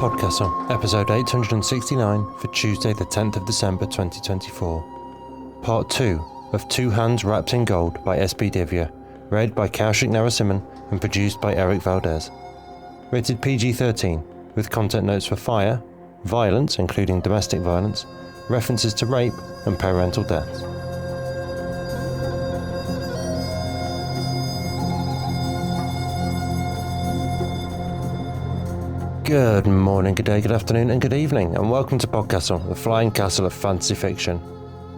PodCastle, episode 869 for Tuesday the 10th of December 2024. Part 2 of Two Hands Wrapped in Gold by S.B. Divya, read by Kaushik Narasimhan and produced by Eric Valdes. Rated PG-13, with content notes for fire, violence including domestic violence, references to rape and parental deaths. Good morning, good day, good afternoon and good evening, and welcome to PodCastle, the flying castle of fantasy fiction.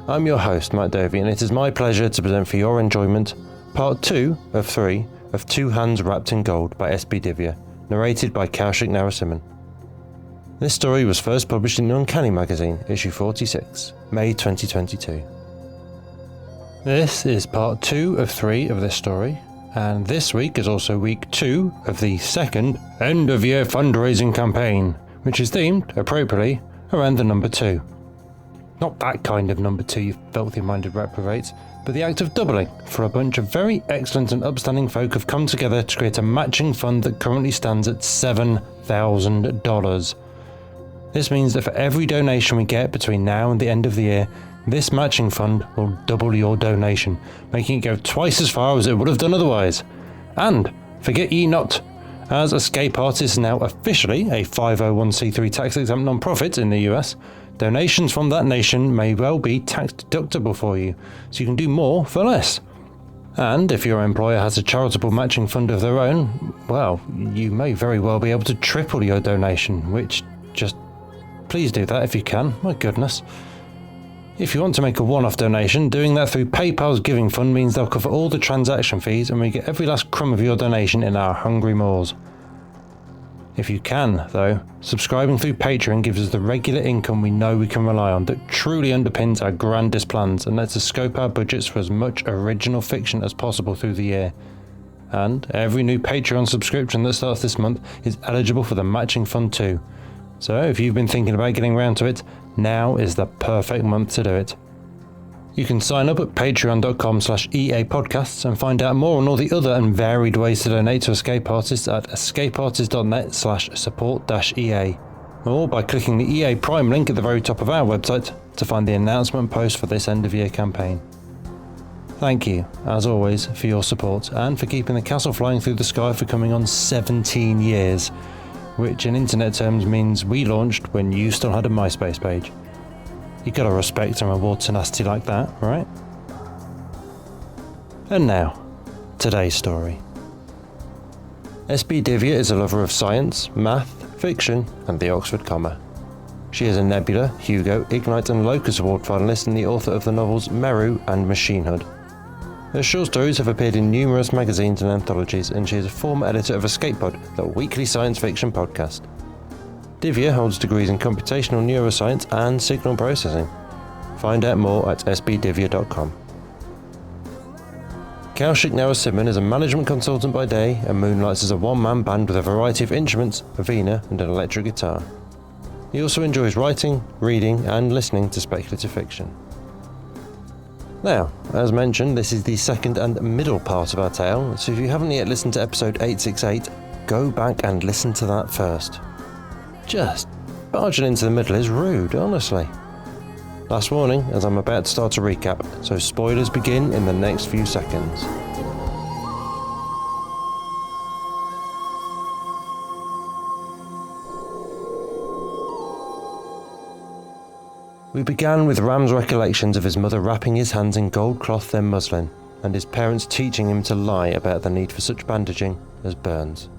I'm your host, Matt Dovey, and it is my pleasure to present for your enjoyment Part 2 of 3 of Two Hands Wrapped in Gold by S.B. Divya, narrated by Kaushik Narasimhan. This story was first published in Uncanny Magazine, issue 46, May 2022. This is part 2 of 3 of this story, and this week is also week 2 of the second end-of-year fundraising campaign, which is themed, appropriately, around the number 2. Not that kind of number 2, you filthy-minded reprobates, but the act of doubling, for a bunch of very excellent and upstanding folk have come together to create a matching fund that currently stands at $7,000. This means that for every donation we get between now and the end of the year, this matching fund will double your donation, making it go twice as far as it would have done otherwise. And forget ye not, as Escape Artists is now officially a 501c3 tax-exempt non-profit in the US, donations from that nation may well be tax-deductible for you, so you can do more for less. And if your employer has a charitable matching fund of their own, well, you may very well be able to triple your donation, which just please do that if you can, my goodness. If you want to make a one-off donation, doing that through PayPal's Giving Fund means they'll cover all the transaction fees and we get every last crumb of your donation in our hungry maws. If you can, though, subscribing through Patreon gives us the regular income we know we can rely on that truly underpins our grandest plans and lets us scope our budgets for as much original fiction as possible through the year. And every new Patreon subscription that starts this month is eligible for the matching fund too. So if you've been thinking about getting around to it, now is the perfect month to do it. You can sign up at patreon.com/EAPodcasts and find out more on all the other and varied ways to donate to Escape Artists at escapeartist.net/support-EA, or by clicking the EA Prime link at the very top of our website to find the announcement post for this end-of-year campaign. Thank you, as always, for your support and for keeping the castle flying through the sky for coming on 17 years, which in internet terms means we launched when you still had a MySpace page. You gotta respect and reward tenacity like that, right? And now, today's story. S.B. Divya is a lover of science, math, fiction, and the Oxford comma. She is a Nebula, Hugo, Ignite and Locus Award finalist and the author of the novels Meru and Machinehood. Her short stories have appeared in numerous magazines and anthologies, and she is a former editor of Escape Pod, the weekly science fiction podcast. Divya holds degrees in computational neuroscience and signal processing. Find out more at sbdivya.com. Kaushik Narasimhan is a management consultant by day and moonlights as a one-man band with a variety of instruments, a veena and an electric guitar. He also enjoys writing, reading and listening to speculative fiction. Now, as mentioned, this is the second and middle part of our tale, so if you haven't yet listened to episode 868, go back and listen to that first. Just barging into the middle is rude, honestly. Last warning, as I'm about to start a recap, so spoilers begin in the next few seconds. We began with Ram's recollections of his mother wrapping his hands in gold cloth then muslin, and his parents teaching him to lie about the need for such bandaging as burns.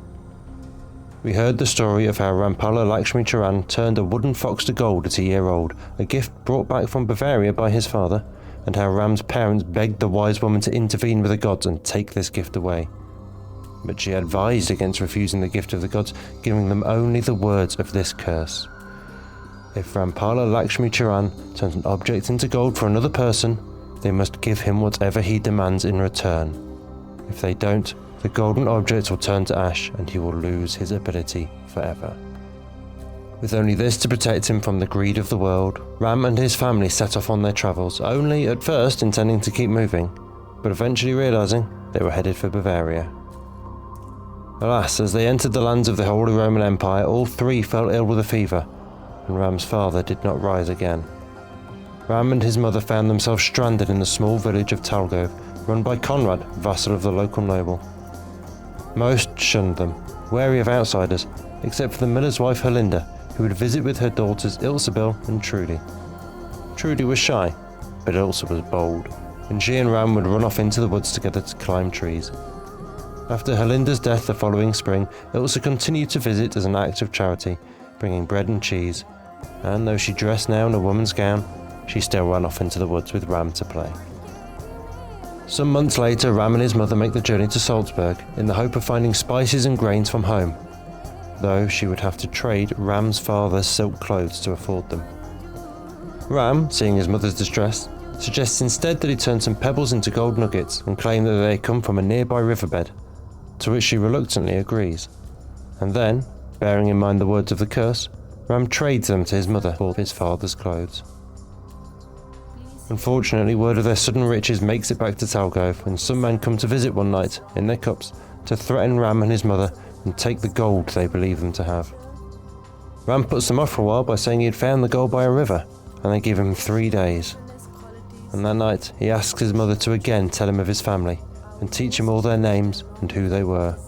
We heard the story of how Rampala Lakshmi Charan turned a wooden fox to gold at a year old, a gift brought back from Bavaria by his father, and how Ram's parents begged the wise woman to intervene with the gods and take this gift away. But she advised against refusing the gift of the gods, giving them only the words of this curse. If Rampala Lakshmi Charan turns an object into gold for another person, they must give him whatever he demands in return. If they don't, the golden object will turn to ash and he will lose his ability forever. With only this to protect him from the greed of the world, Ram and his family set off on their travels, only at first intending to keep moving, but eventually realizing they were headed for Bavaria. Alas, as they entered the lands of the Holy Roman Empire, all three fell ill with a fever, and Ram's father did not rise again. Ram and his mother found themselves stranded in the small village of Talgov, run by Conrad, vassal of the local noble. Most shunned them, wary of outsiders, except for the miller's wife Herlinda, who would visit with her daughters Ilsebil and Trudy. Trudy was shy, but Ilse was bold, and she and Ram would run off into the woods together to climb trees. After Herlinda's death the following spring, Ilse continued to visit as an act of charity, bringing bread and cheese, and though she dressed now in a woman's gown, she still ran off into the woods with Ram to play. Some months later, Ram and his mother make the journey to Salzburg in the hope of finding spices and grains from home, though she would have to trade Ram's father's silk clothes to afford them. Ram, seeing his mother's distress, suggests instead that he turn some pebbles into gold nuggets and claim that they come from a nearby riverbed, to which she reluctantly agrees. And then, bearing in mind the words of the curse, Ram trades them to his mother for his father's clothes. Unfortunately, word of their sudden riches makes it back to Talgov, and some men come to visit one night, in their cups, to threaten Ram and his mother and take the gold they believe them to have. Ram puts them off for a while by saying he had found the gold by a river, and they give him 3 days. And that night, he asks his mother to again tell him of his family, and teach him all their names and who they were.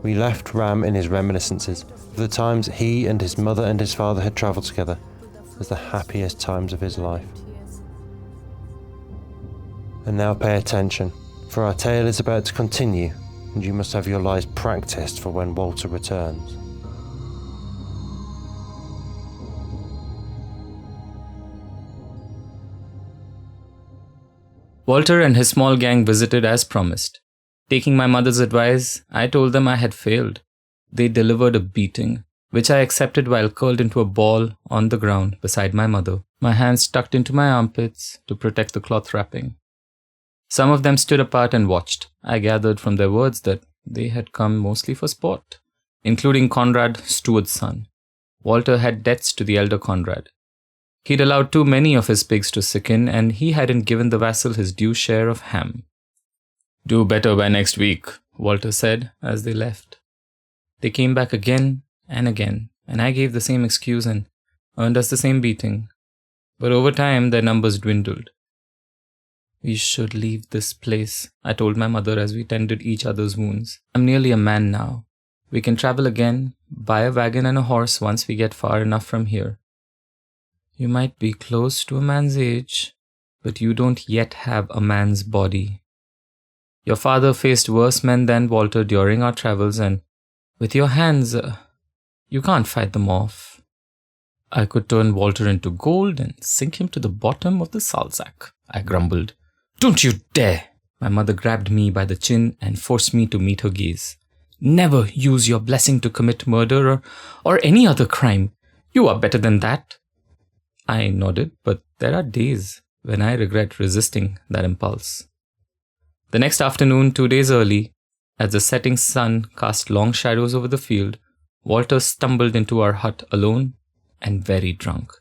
We left Ram in his reminiscences of the times he and his mother and his father had travelled together as the happiest times of his life. And now pay attention, for our tale is about to continue, and you must have your lies practiced for when Walter returns. Walter and his small gang visited as promised. Taking my mother's advice, I told them I had failed. They delivered a beating, which I accepted while curled into a ball on the ground beside my mother, my hands tucked into my armpits to protect the cloth wrapping. Some of them stood apart and watched. I gathered from their words that they had come mostly for sport, including Conrad, steward's son. Walter had debts to the elder Conrad. He'd allowed too many of his pigs to sicken, and he hadn't given the vassal his due share of ham. "Do better by next week," Walter said as they left. They came back again and again, and I gave the same excuse and earned us the same beating. But over time, their numbers dwindled. "We should leave this place," I told my mother as we tended each other's wounds. "I'm nearly a man now. We can travel again, buy a wagon and a horse once we get far enough from here." "You might be close to a man's age, but you don't yet have a man's body. Your father faced worse men than Walter during our travels, and with your hands, you can't fight them off. I could turn Walter into gold and sink him to the bottom of the Salzach," I grumbled. "Don't you dare!" My mother grabbed me by the chin and forced me to meet her gaze. "Never use your blessing to commit murder or any other crime. You are better than that." I nodded, but there are days when I regret resisting that impulse. The next afternoon, 2 days early, as the setting sun cast long shadows over the field, Walter stumbled into our hut alone and very drunk.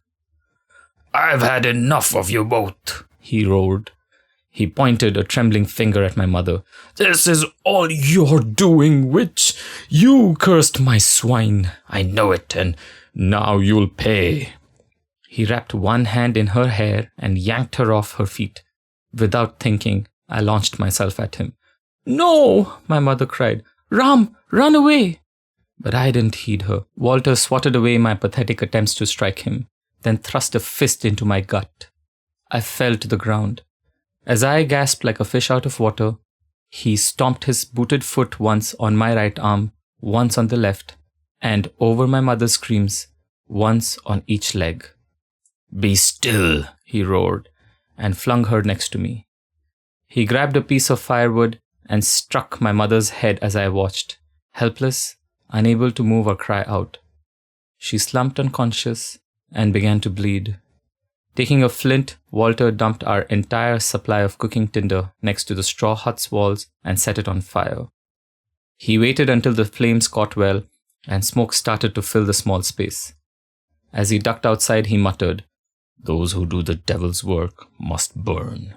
"I've had enough of you both," he roared. He pointed a trembling finger at my mother. "This is all your doing, witch! You cursed my swine. I know it, and now you'll pay." He wrapped one hand in her hair and yanked her off her feet. Without thinking, I launched myself at him. "No!" my mother cried. "Ram, run away!" But I didn't heed her. Walter swatted away my pathetic attempts to strike him, then thrust a fist into my gut. I fell to the ground. As I gasped like a fish out of water, he stomped his booted foot once on my right arm, once on the left, and over my mother's screams, once on each leg. "Be still," he roared, and flung her next to me. He grabbed a piece of firewood and struck my mother's head as I watched, helpless, unable to move or cry out. She slumped unconscious and began to bleed. Taking a flint, Walter dumped our entire supply of cooking tinder next to the straw hut's walls and set it on fire. He waited until the flames caught well and smoke started to fill the small space. As he ducked outside, he muttered, "Those who do the devil's work must burn."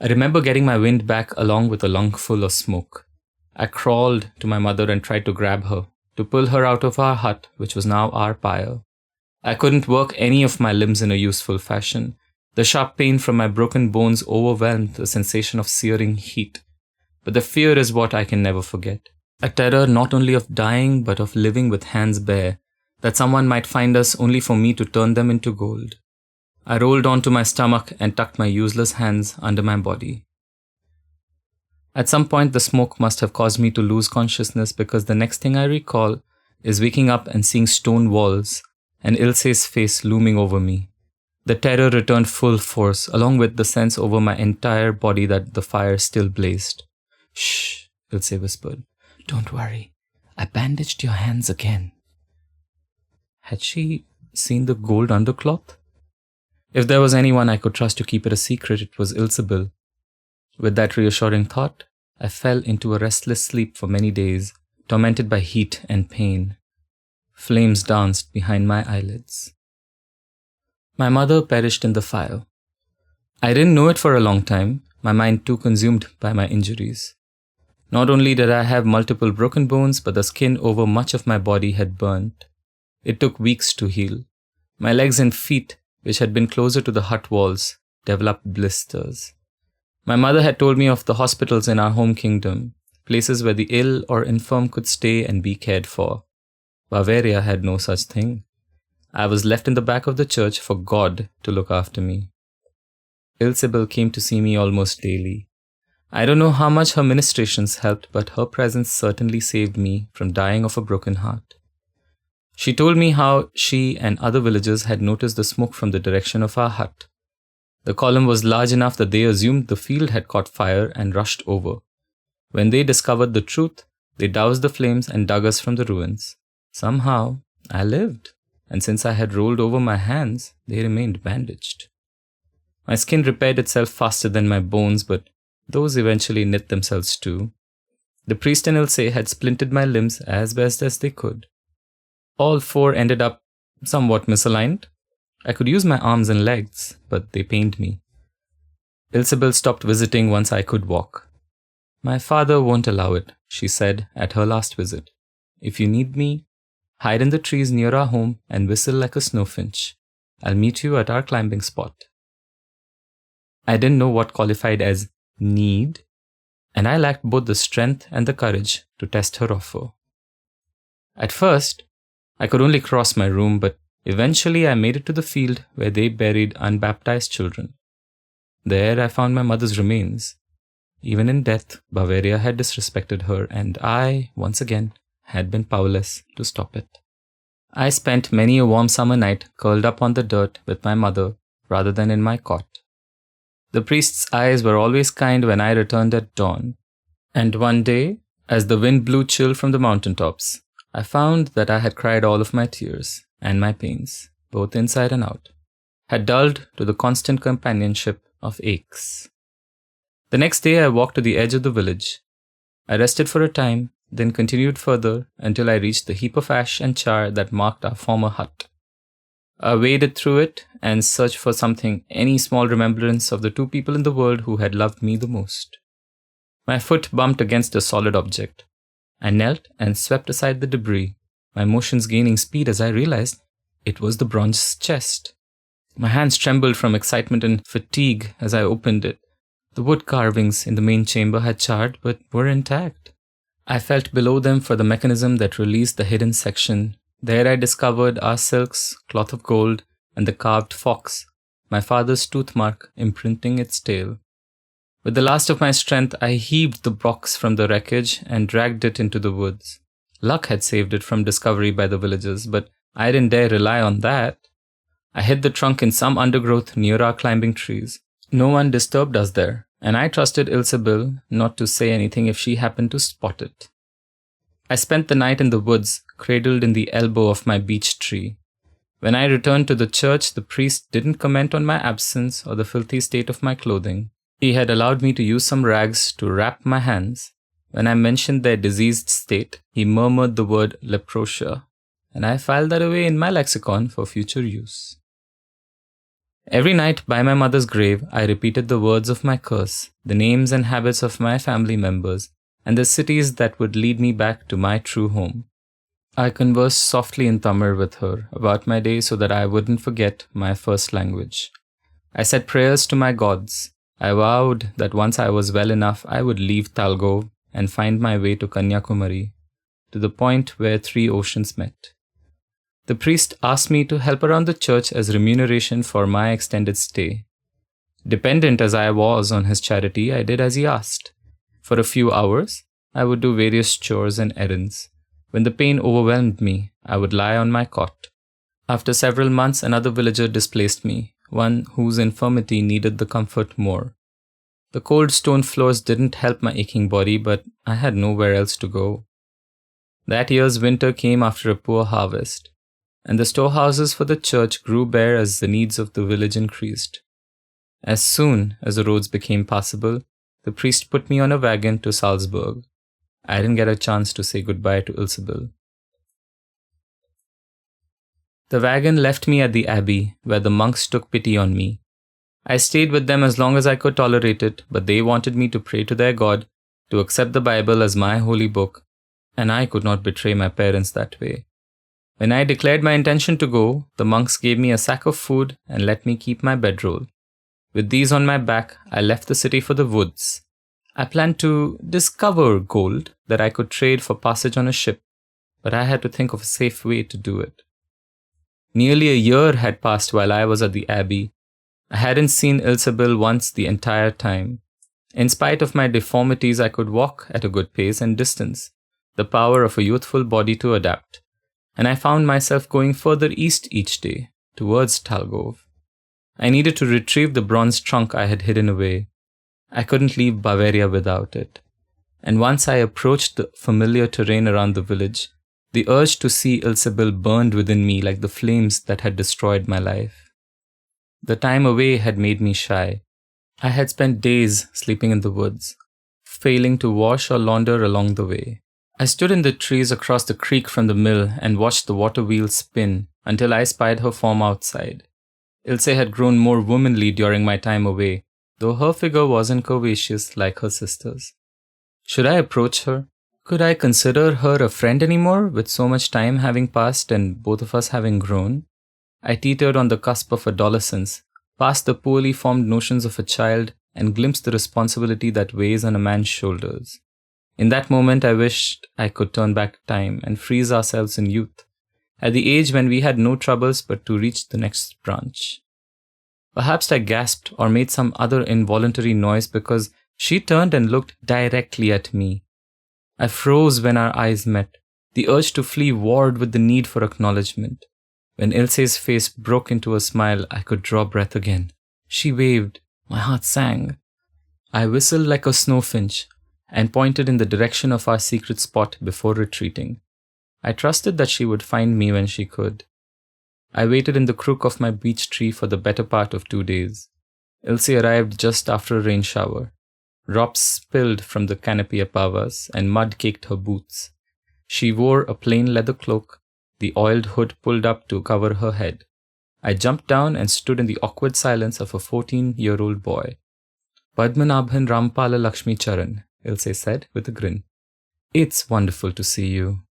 I remember getting my wind back along with a lungful of smoke. I crawled to my mother and tried to grab her, to pull her out of our hut, which was now our pyre. I couldn't work any of my limbs in a useful fashion. The sharp pain from my broken bones overwhelmed the sensation of searing heat. But the fear is what I can never forget. A terror not only of dying, but of living with hands bare, that someone might find us only for me to turn them into gold. I rolled onto my stomach and tucked my useless hands under my body. At some point, the smoke must have caused me to lose consciousness, because the next thing I recall is waking up and seeing stone walls and Ilse's face looming over me. The terror returned full force, along with the sense over my entire body that the fire still blazed. "Shh," Ilse whispered. "Don't worry. I bandaged your hands again." Had she seen the gold undercloth? If there was anyone I could trust to keep it a secret, it was Ilsebill. With that reassuring thought, I fell into a restless sleep for many days, tormented by heat and pain. Flames danced behind my eyelids. My mother perished in the fire. I didn't know it for a long time, my mind too consumed by my injuries. Not only did I have multiple broken bones, but the skin over much of my body had burnt. It took weeks to heal. My legs and feet, which had been closer to the hut walls, developed blisters. My mother had told me of the hospitals in our home kingdom, places where the ill or infirm could stay and be cared for. Bavaria had no such thing. I was left in the back of the church for God to look after me. Ilsebill came to see me almost daily. I don't know how much her ministrations helped, but her presence certainly saved me from dying of a broken heart. She told me how she and other villagers had noticed the smoke from the direction of our hut. The column was large enough that they assumed the field had caught fire and rushed over. When they discovered the truth, they doused the flames and dug us from the ruins. Somehow, I lived, and since I had rolled over my hands, they remained bandaged. My skin repaired itself faster than my bones, but those eventually knit themselves too. The priest and Ilse had splintered my limbs as best as they could. All four ended up somewhat misaligned. I could use my arms and legs, but they pained me. Ilsebill stopped visiting once I could walk. "My father won't allow it," she said at her last visit. "If you need me, hide in the trees near our home and whistle like a snowfinch. I'll meet you at our climbing spot." I didn't know what qualified as need, and I lacked both the strength and the courage to test her offer. At first, I could only cross my room, but eventually I made it to the field where they buried unbaptized children. There I found my mother's remains. Even in death, Bavaria had disrespected her, and I, once again, had been powerless to stop it. I spent many a warm summer night curled up on the dirt with my mother rather than in my cot. The priest's eyes were always kind when I returned at dawn, and one day, as the wind blew chill from the mountaintops, I found that I had cried all of my tears, and my pains, both inside and out, had dulled to the constant companionship of aches. The next day I walked to the edge of the village. I rested for a time, then continued further until I reached the heap of ash and char that marked our former hut. I waded through it and searched for something, any small remembrance of the two people in the world who had loved me the most. My foot bumped against a solid object. I knelt and swept aside the debris, my motions gaining speed as I realized it was the bronze chest. My hands trembled from excitement and fatigue as I opened it. The wood carvings in the main chamber had charred but were intact. I felt below them for the mechanism that released the hidden section. There I discovered our silks, cloth of gold, and the carved fox, my father's tooth mark imprinting its tail. With the last of my strength, I heaved the box from the wreckage and dragged it into the woods. Luck had saved it from discovery by the villagers, but I didn't dare rely on that. I hid the trunk in some undergrowth near our climbing trees. No one disturbed us there, and I trusted Ilsebill not to say anything if she happened to spot it. I spent the night in the woods, cradled in the elbow of my beech tree. When I returned to the church, the priest didn't comment on my absence or the filthy state of my clothing. He had allowed me to use some rags to wrap my hands. When I mentioned their diseased state, he murmured the word leprosia, and I filed that away in my lexicon for future use. Every night by my mother's grave, I repeated the words of my curse, the names and habits of my family members, and the cities that would lead me back to my true home. I conversed softly in Tamil with her about my day so that I wouldn't forget my first language. I said prayers to my gods. I vowed that once I was well enough, I would leave Talgov and find my way to Kanyakumari, to the point where three oceans met. The priest asked me to help around the church as remuneration for my extended stay. Dependent as I was on his charity, I did as he asked. For a few hours, I would do various chores and errands. When the pain overwhelmed me, I would lie on my cot. After several months, another villager displaced me, one whose infirmity needed the comfort more. The cold stone floors didn't help my aching body, but I had nowhere else to go. That year's winter came after a poor harvest, and the storehouses for the church grew bare as the needs of the village increased. As soon as the roads became passable, the priest put me on a wagon to Salzburg. I didn't get a chance to say goodbye to Ilsebill. The wagon left me at the abbey, where the monks took pity on me. I stayed with them as long as I could tolerate it, but they wanted me to pray to their God, to accept the Bible as my holy book, and I could not betray my parents that way. When I declared my intention to go, the monks gave me a sack of food and let me keep my bedroll. With these on my back, I left the city for the woods. I planned to discover gold that I could trade for passage on a ship, but I had to think of a safe way to do it. Nearly a year had passed while I was at the abbey. I hadn't seen Ilsebill once the entire time. In spite of my deformities, I could walk at a good pace and distance, the power of a youthful body to adapt, and I found myself going further east each day, towards Talgov. I needed to retrieve the bronze trunk I had hidden away. I couldn't leave Bavaria without it. And once I approached the familiar terrain around the village, the urge to see Ilsebill burned within me like the flames that had destroyed my life. The time away had made me shy. I had spent days sleeping in the woods, failing to wash or launder along the way. I stood in the trees across the creek from the mill and watched the water wheel spin until I spied her form outside. Ilse had grown more womanly during my time away, though her figure wasn't curvaceous like her sister's. Should I approach her? Could I consider her a friend anymore, with so much time having passed and both of us having grown? I teetered on the cusp of adolescence, past the poorly formed notions of a child, and glimpsed the responsibility that weighs on a man's shoulders. In that moment, I wished I could turn back time and freeze ourselves in youth, at the age when we had no troubles but to reach the next branch. Perhaps I gasped or made some other involuntary noise because she turned and looked directly at me. I froze when our eyes met. The urge to flee warred with the need for acknowledgement. When Ilse's face broke into a smile, I could draw breath again. She waved. My heart sang. I whistled like a snowfinch and pointed in the direction of our secret spot before retreating. I trusted that she would find me when she could. I waited in the crook of my beech tree for the better part of 2 days. Ilse arrived just after a rain shower. Drops spilled from the canopy above us and mud caked her boots. She wore a plain leather cloak, the oiled hood pulled up to cover her head. I jumped down and stood in the awkward silence of a 14-year-old boy. Padmanabhan Rampala Lakshmi Charan, Ilse said with a grin. It's wonderful to see you.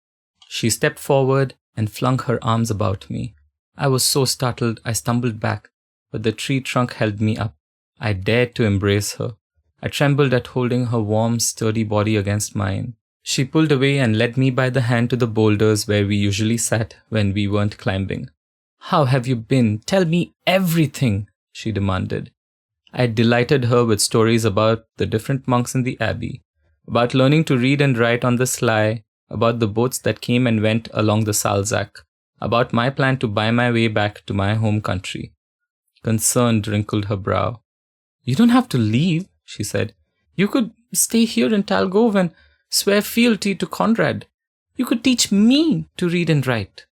She stepped forward and flung her arms about me. I was so startled I stumbled back, but the tree trunk held me up. I dared to embrace her. I trembled at holding her warm, sturdy body against mine. She pulled away and led me by the hand to the boulders where we usually sat when we weren't climbing. How have you been? Tell me everything, she demanded. I delighted her with stories about the different monks in the abbey, about learning to read and write on the sly, about the boats that came and went along the Salzach, about my plan to buy my way back to my home country. Concern wrinkled her brow. You don't have to leave, she said. You could stay here in Talgov and swear fealty to Conrad. You could teach me to read and write.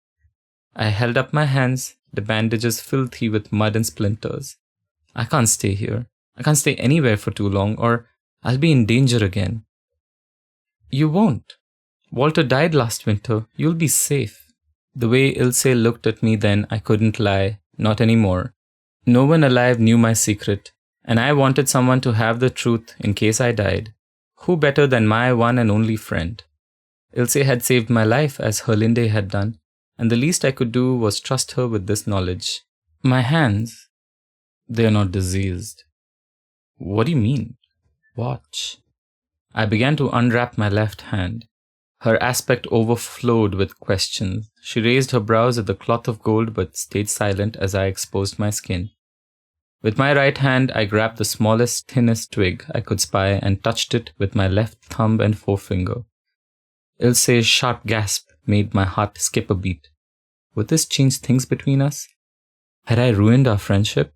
I held up my hands, the bandages filthy with mud and splinters. I can't stay here. I can't stay anywhere for too long, or I'll be in danger again. You won't. Walter died last winter. You'll be safe. The way Ilse looked at me then, I couldn't lie. Not anymore. No one alive knew my secret, and I wanted someone to have the truth in case I died. Who better than my one and only friend? Ilse had saved my life as Herlinde had done, and the least I could do was trust her with this knowledge. My hands, they are not diseased. What do you mean? Watch. I began to unwrap my left hand. Her aspect overflowed with questions. She raised her brows at the cloth of gold but stayed silent as I exposed my skin. With my right hand, I grabbed the smallest, thinnest twig I could spy and touched it with my left thumb and forefinger. Ilse's sharp gasp made my heart skip a beat. Would this change things between us? Had I ruined our friendship?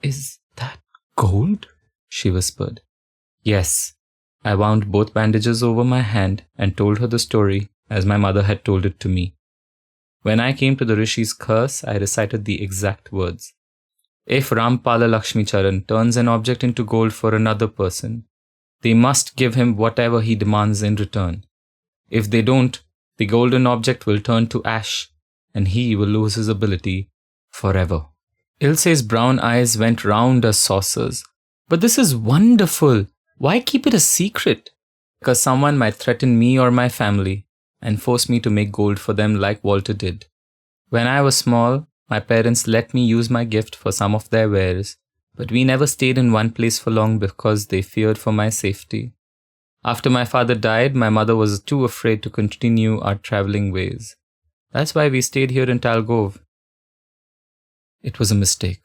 Is that gold? She whispered. Yes. I wound both bandages over my hand and told her the story as my mother had told it to me. When I came to the Rishi's curse, I recited the exact words. If Rampala Lakshmi Charan turns an object into gold for another person, they must give him whatever he demands in return. If they don't, the golden object will turn to ash and he will lose his ability forever. Ilse's brown eyes went round as saucers. But this is wonderful. Why keep it a secret? Because someone might threaten me or my family and force me to make gold for them like Walter did. When I was small, my parents let me use my gift for some of their wares, but we never stayed in one place for long because they feared for my safety. After my father died, my mother was too afraid to continue our traveling ways. That's why we stayed here in Talgov. It was a mistake.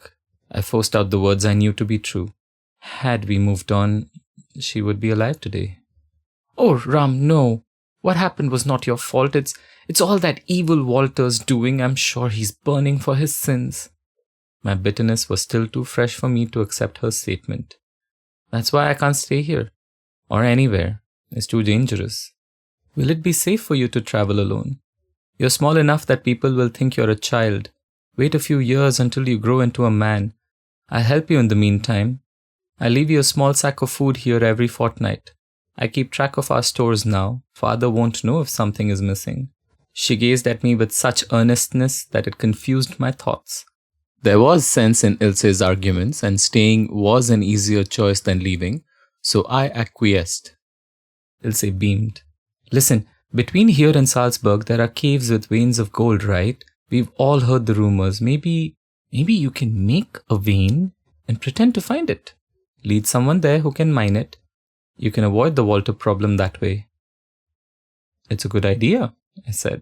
I forced out the words I knew to be true. Had we moved on, she would be alive today. Oh, Ram, no. What happened was not your fault. It's all that evil Walter's doing. I'm sure he's burning for his sins. My bitterness was still too fresh for me to accept her statement. That's why I can't stay here. Or anywhere. It's too dangerous. Will it be safe for you to travel alone? You're small enough that people will think you're a child. Wait a few years until you grow into a man. I'll help you in the meantime. I leave you a small sack of food here every fortnight. I keep track of our stores now. Father won't know if something is missing. She gazed at me with such earnestness that it confused my thoughts. There was sense in Ilse's arguments, and staying was an easier choice than leaving, so I acquiesced. Ilse beamed. Listen, between here and Salzburg there are caves with veins of gold, right? We've all heard the rumors. Maybe you can make a vein and pretend to find it. Lead someone there who can mine it. You can avoid the Walter problem that way. It's a good idea, I said.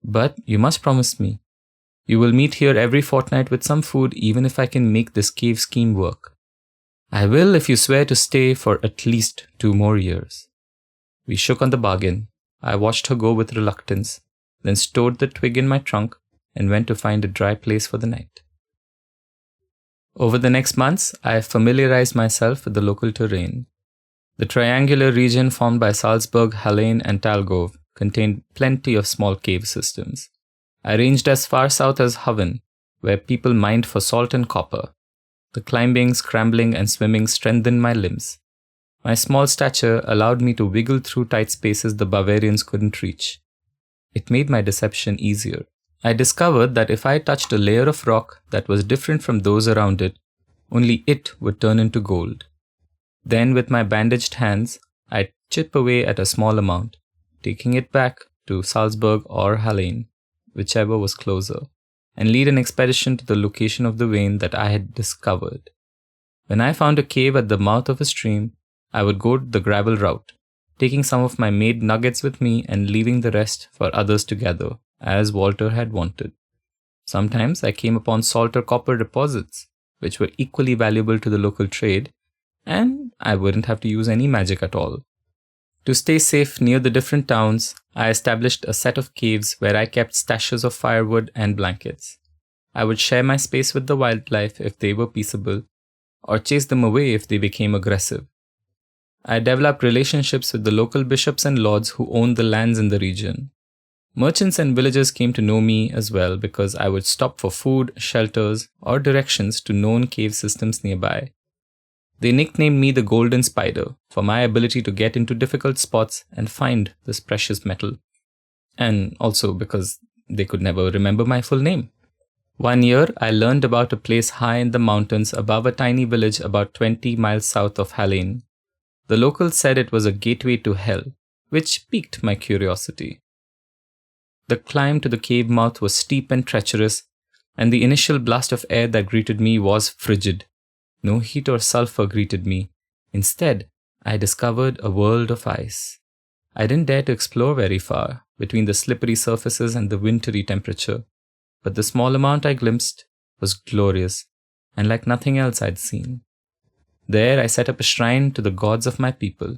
But you must promise me. You will meet here every fortnight with some food even if I can make this cave scheme work. I will if you swear to stay for at least 2 more years. We shook on the bargain. I watched her go with reluctance, then stored the twig in my trunk and went to find a dry place for the night. Over the next months, I familiarized myself with the local terrain. The triangular region formed by Salzburg, Hallein, and Talgov contained plenty of small cave systems. I ranged as far south as Haven, where people mined for salt and copper. The climbing, scrambling, and swimming strengthened my limbs. My small stature allowed me to wiggle through tight spaces the Bavarians couldn't reach. It made my deception easier. I discovered that if I touched a layer of rock that was different from those around it, only it would turn into gold. Then, with my bandaged hands, I'd chip away at a small amount, taking it back to Salzburg or Hallein, whichever was closer, and lead an expedition to the location of the vein that I had discovered. When I found a cave at the mouth of a stream, I would go the gravel route, taking some of my made nuggets with me and leaving the rest for others to gather, as Walter had wanted. Sometimes I came upon salt or copper deposits, which were equally valuable to the local trade, and I wouldn't have to use any magic at all. To stay safe near the different towns, I established a set of caves where I kept stashes of firewood and blankets. I would share my space with the wildlife if they were peaceable, or chase them away if they became aggressive. I developed relationships with the local bishops and lords who owned the lands in the region. Merchants and villagers came to know me as well because I would stop for food, shelters, or directions to known cave systems nearby. They nicknamed me the Golden Spider for my ability to get into difficult spots and find this precious metal. And also because they could never remember my full name. One year, I learned about a place high in the mountains above a tiny village about 20 miles south of Hallein. The locals said it was a gateway to hell, which piqued my curiosity. The climb to the cave mouth was steep and treacherous, and the initial blast of air that greeted me was frigid. No heat or sulfur greeted me. Instead, I discovered a world of ice. I didn't dare to explore very far, between the slippery surfaces and the wintry temperature, but the small amount I glimpsed was glorious, and like nothing else I'd seen. There I set up a shrine to the gods of my people,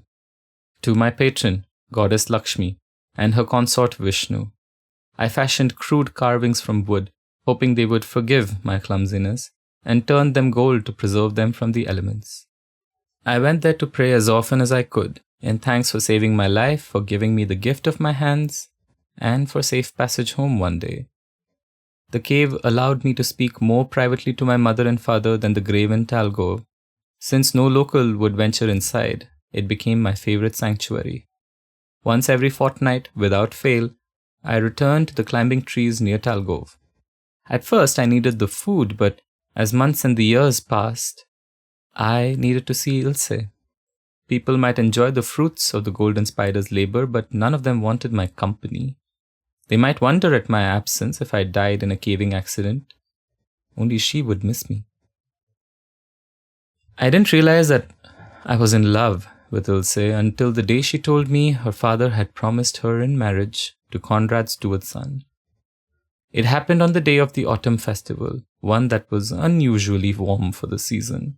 to my patron, goddess Lakshmi, and her consort Vishnu. I fashioned crude carvings from wood, hoping they would forgive my clumsiness, and turned them gold to preserve them from the elements. I went there to pray as often as I could, in thanks for saving my life, for giving me the gift of my hands, and for safe passage home one day. The cave allowed me to speak more privately to my mother and father than the grave in Talgov. Since no local would venture inside, it became my favorite sanctuary. Once every fortnight, without fail, I returned to the climbing trees near Talgov. At first I needed the food, but as months and the years passed, I needed to see Ilse. People might enjoy the fruits of the golden spider's labor, but none of them wanted my company. They might wonder at my absence if I died in a caving accident. Only she would miss me. I didn't realize that I was in love with Ilse until the day she told me her father had promised her in marriage to Conrad's steward's son. It happened on the day of the autumn festival, one that was unusually warm for the season.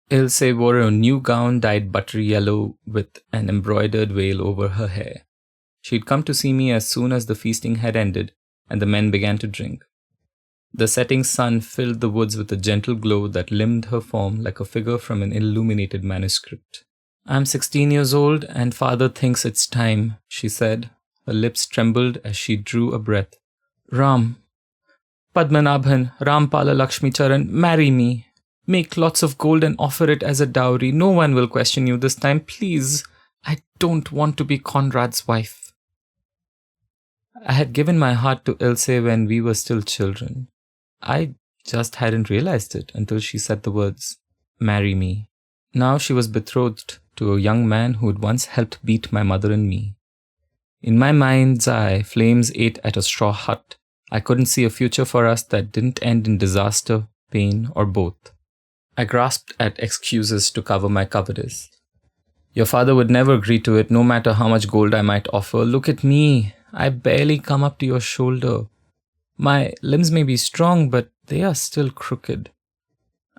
Ilse wore a new gown dyed buttery yellow with an embroidered veil over her hair. She'd come to see me as soon as the feasting had ended and the men began to drink. The setting sun filled the woods with a gentle glow that limned her form like a figure from an illuminated manuscript. "I'm 16 years old and father thinks it's time," she said. Her lips trembled as she drew a breath. "Ram, Padmanabhan, Rampala Lakshmi Charan, marry me. Make lots of gold and offer it as a dowry. No one will question you this time. Please, I don't want to be Conrad's wife." I had given my heart to Ilse when we were still children. I just hadn't realized it until she said the words, "Marry me." Now she was betrothed to a young man who had once helped beat my mother and me. In my mind's eye, flames ate at a straw hut. I couldn't see a future for us that didn't end in disaster, pain, or both. I grasped at excuses to cover my cowardice. "Your father would never agree to it, no matter how much gold I might offer. Look at me. I barely come up to your shoulder. My limbs may be strong, but they are still crooked.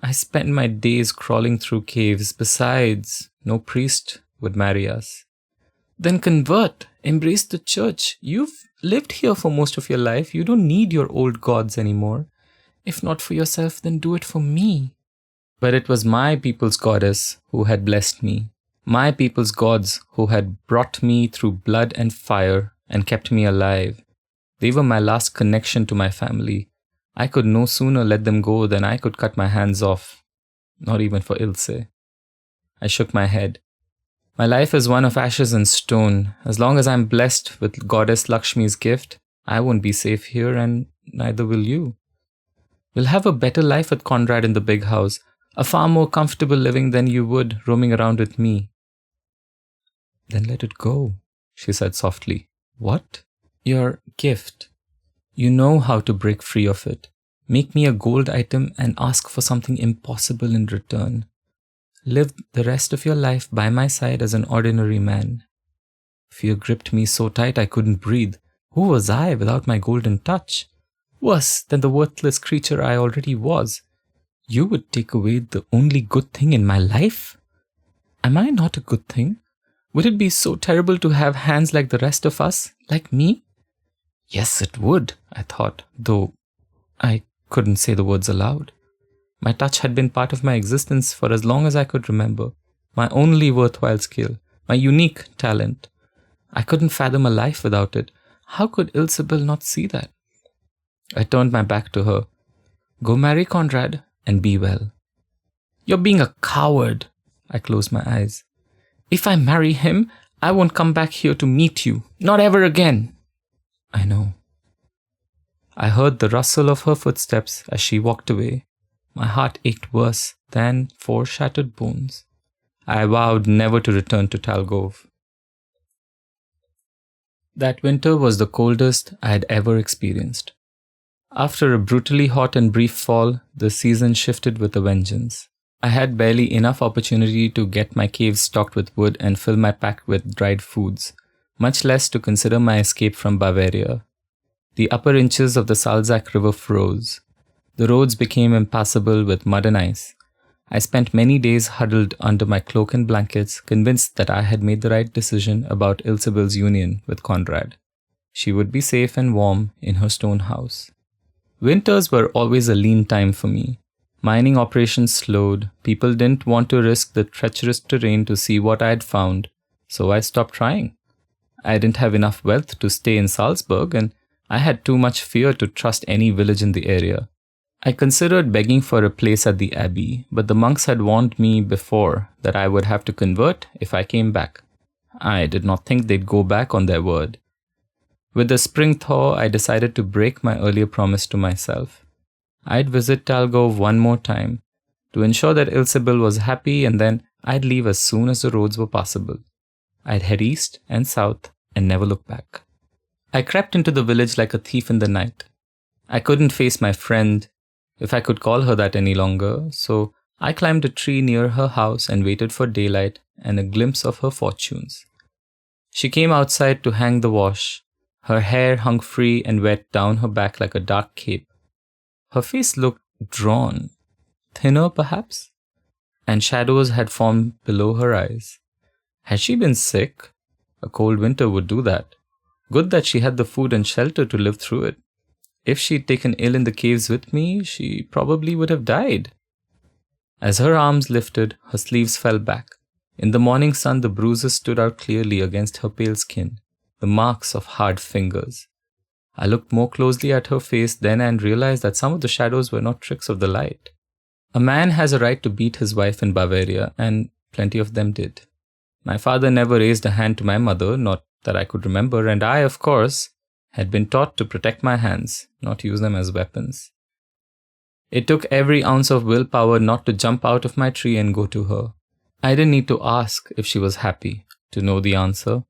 I spend my days crawling through caves. Besides, no priest would marry us." "Then convert. Embrace the church. You've lived here for most of your life. You don't need your old gods anymore. If not for yourself, then do it for me." But it was my people's goddess who had blessed me. My people's gods who had brought me through blood and fire and kept me alive. They were my last connection to my family. I could no sooner let them go than I could cut my hands off. Not even for Ilse. I shook my head. My life is one of ashes and stone. As long as I'm blessed with Goddess Lakshmi's gift, I won't be safe here, and neither will you. We'll have a better life with Conrad in the big house, a far more comfortable living than you would roaming around with me. "Then let it go," she said softly. "What?" "Your gift. You know how to break free of it. Make me a gold item and ask for something impossible in return. Live the rest of your life by my side as an ordinary man." Fear gripped me so tight I couldn't breathe. Who was I without my golden touch? Worse than the worthless creature I already was. You would take away the only good thing in my life? Am I not a good thing? Would it be so terrible to have hands like the rest of us, like me? Yes, it would, I thought, though I couldn't say the words aloud. My touch had been part of my existence for as long as I could remember, my only worthwhile skill, my unique talent. I couldn't fathom a life without it. How could Ilsebel not see that? I turned my back to her. "Go marry Conrad and be well." "You're being a coward." I closed my eyes. "If I marry him, I won't come back here to meet you. Not ever again." I know. I heard the rustle of her footsteps as she walked away. My heart ached worse than 4 shattered bones. I vowed never to return to Talgov. That winter was the coldest I had ever experienced. After a brutally hot and brief fall, the season shifted with a vengeance. I had barely enough opportunity to get my caves stocked with wood and fill my pack with dried foods, much less to consider my escape from Bavaria. The upper inches of the Salzach River froze. The roads became impassable with mud and ice. I spent many days huddled under my cloak and blankets, convinced that I had made the right decision about Ilsebel's union with Conrad. She would be safe and warm in her stone house. Winters were always a lean time for me. Mining operations slowed, people didn't want to risk the treacherous terrain to see what I had found, so I stopped trying. I didn't have enough wealth to stay in Salzburg, and I had too much fear to trust any village in the area. I considered begging for a place at the abbey, but the monks had warned me before that I would have to convert if I came back. I did not think they'd go back on their word. With the spring thaw, I decided to break my earlier promise to myself. I'd visit Talgov one more time to ensure that Ilsebel was happy, and then I'd leave as soon as the roads were passable. I'd head east and south and never look back. I crept into the village like a thief in the night. I couldn't face my friend, if I could call her that any longer, so I climbed a tree near her house and waited for daylight and a glimpse of her fortunes. She came outside to hang the wash. Her hair hung free and wet down her back like a dark cape. Her face looked drawn, thinner perhaps, and shadows had formed below her eyes. Had she been sick? A cold winter would do that. Good that she had the food and shelter to live through it. If she'd taken ill in the caves with me, she probably would have died. As her arms lifted, her sleeves fell back. In the morning sun, the bruises stood out clearly against her pale skin, the marks of hard fingers. I looked more closely at her face then and realized that some of the shadows were not tricks of the light. A man has a right to beat his wife in Bavaria, and plenty of them did. My father never raised a hand to my mother, not that I could remember, and I, of course, had been taught to protect my hands, not use them as weapons. It took every ounce of willpower not to jump out of my tree and go to her. I didn't need to ask if she was happy to know the answer.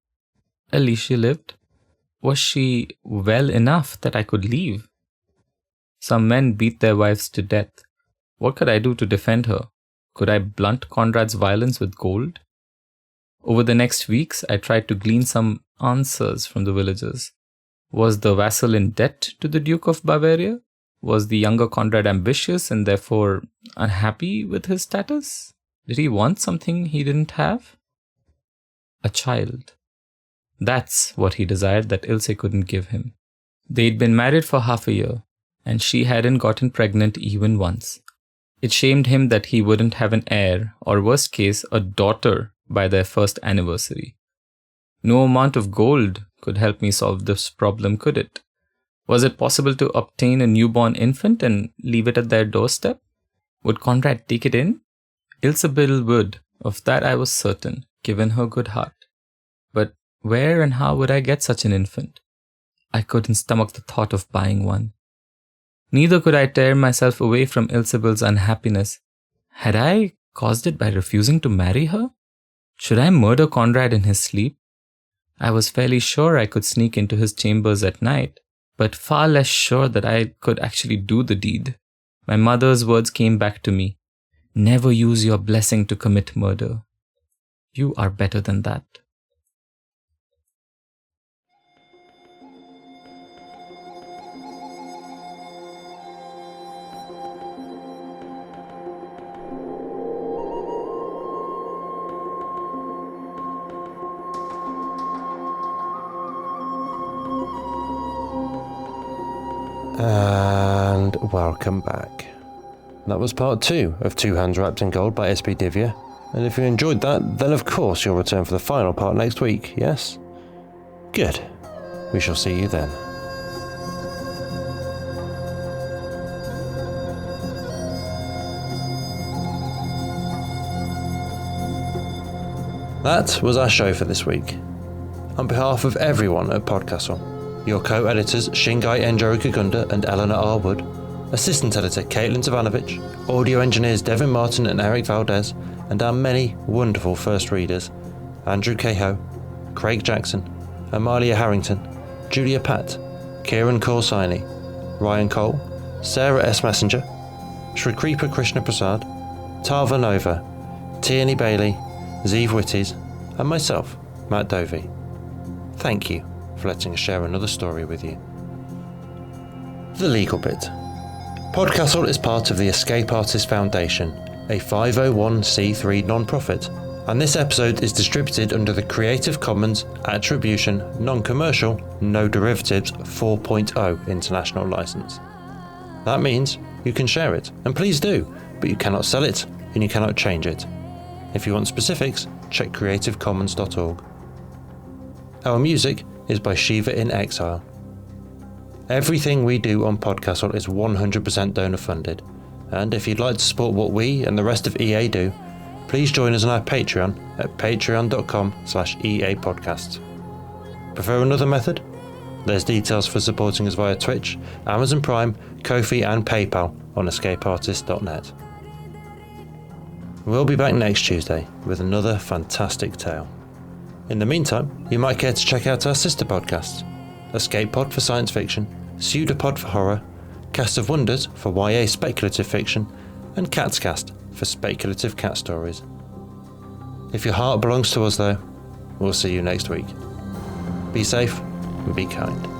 At least she lived. Was she well enough that I could leave? Some men beat their wives to death. What could I do to defend her? Could I blunt Conrad's violence with gold? Over the next weeks, I tried to glean some answers from the villagers. Was the vassal in debt to the Duke of Bavaria? Was the younger Conrad ambitious and therefore unhappy with his status? Did he want something he didn't have? A child. That's what he desired that Ilse couldn't give him. They'd been married for half a year, and she hadn't gotten pregnant even once. It shamed him that he wouldn't have an heir, or worst case, a daughter, by their first anniversary. No amount of gold could help me solve this problem, could it? Was it possible to obtain a newborn infant and leave it at their doorstep? Would Conrad take it in? Ilsebel would, of that I was certain, given her good heart. But where and how would I get such an infant? I couldn't stomach the thought of buying one. Neither could I tear myself away from Ilsebel's unhappiness. Had I caused it by refusing to marry her? Should I murder Conrad in his sleep? I was fairly sure I could sneak into his chambers at night, but far less sure that I could actually do the deed. My mother's words came back to me. Never use your blessing to commit murder. You are better than that. And welcome back. That was part 2 of Two Hands Wrapped in Gold by S.P. Divya. And if you enjoyed that, then of course you'll return for the final part next week, yes? Good. We shall see you then. That was our show for this week. On behalf of everyone at PodCastle, your co-editors Shingai Enjoro Kagunda and Eleanor R. Wood, assistant editor Caitlin Zavanovich, audio engineers Devin Martin and Eric Valdes, and our many wonderful first readers, Andrew Cahoe, Craig Jackson, Amalia Harrington, Julia Patt, Kieran Corsaini, Ryan Cole, Sarah S. Messenger, Shrikripa Krishna Prasad, Tarva Nova, Tierney Bailey, Zeev Witties, and myself, Matt Dovey. Thank you for letting us share another story with you. The legal bit. PodCastle is part of the Escape Artists Foundation, a 501c3 non-profit, and this episode is distributed under the Creative Commons Attribution Non-Commercial No Derivatives 4.0 international license. That means you can share it, and please do, but you cannot sell it and you cannot change it. If you want specifics, check creativecommons.org. Our music is by Shiva in Exile. Everything we do on PodCastle is 100% donor funded, and if you'd like to support what we and the rest of EA do, please join us on our Patreon at patreon.com/EApodcasts. Prefer another method? There's details for supporting us via Twitch, Amazon Prime, Ko-fi and PayPal on escapeartist.net. We'll be back next Tuesday with another fantastic tale. In the meantime, you might care to check out our sister podcasts, Escape Pod for science fiction, Pseudopod for horror, Cast of Wonders for YA speculative fiction, and Catscast for speculative cat stories. If your heart belongs to us though, we'll see you next week. Be safe and be kind.